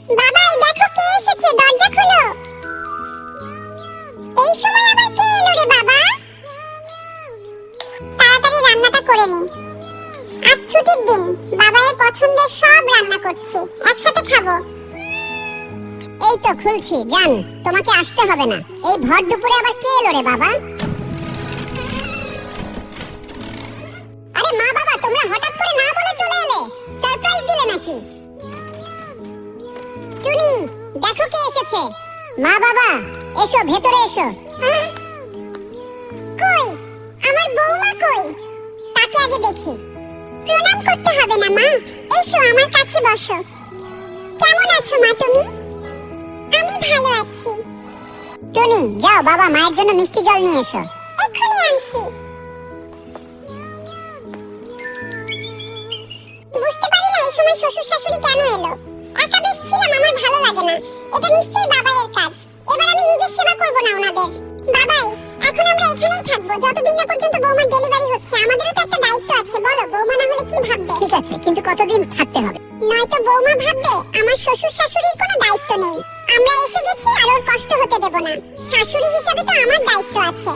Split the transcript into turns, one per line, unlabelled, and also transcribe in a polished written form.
বাবা এই দেখো কে এসেছে, দরজা খোলো। এই সময় আবার কে এলো রে বাবা? তাড়াতাড়ি রান্নাটা করে নি, আজ ছুটির দিন, বাবার পছন্দের সব রান্না করছি, একসাথে খাবো।
এই তো খুলছি, জান তোমাকে আসতে হবে না। এই ভর দুপুরে আবার কে এলো রে বাবা? আরে মা বাবা, তোমরা হঠাৎ করে না বলে চলে এলে, সারপ্রাইজ দিলে নাকি? টুনি দেখো কে এসেছে। মা বাবা এসো, ভেতরে এসো।
কই আমার বৌমা কই? তাকে আগে দেখি। প্রণাম করতে হবে না মা, এসো আমার কাছে বসো। কেমন আছো মা তুমি? আমি ভালো আছি।
টুনি যাও বাবা মায়ের জন্য মিষ্টি জল নিয়ে এসো।
এক্ষুনি আনছি। বুঝতে পারি না এই সময় শ্বশুর শাশুড়ি কেন এলো। একা বেশ ছিলাম, আমার ভালো লাগে না। এটা নিশ্চয়ই বাবাইয়ের কাজ। এবার আমি নিজের সেবা করব না ওনাদের। বাবাই, এখন আমরা এখানেই থাকবো যতদিন না পর্যন্ত বৌমার ডেলিভারি হচ্ছে। আমাদেরও তো একটা দায়িত্ব আছে, বলো বৌমা না হলে কি ভাববে?
ঠিক আছে, কিন্তু কতদিন থাকতে হবে?
নয়তো বৌমা ভাববে আমার শ্বশুর শাশুড়ির কোনো দায়িত্ব নেই। আমরা এসে গেছি আর ওর কষ্ট হতে দেব না। শাশুড়ি হিসাবে তো আমার দায়িত্ব আছে।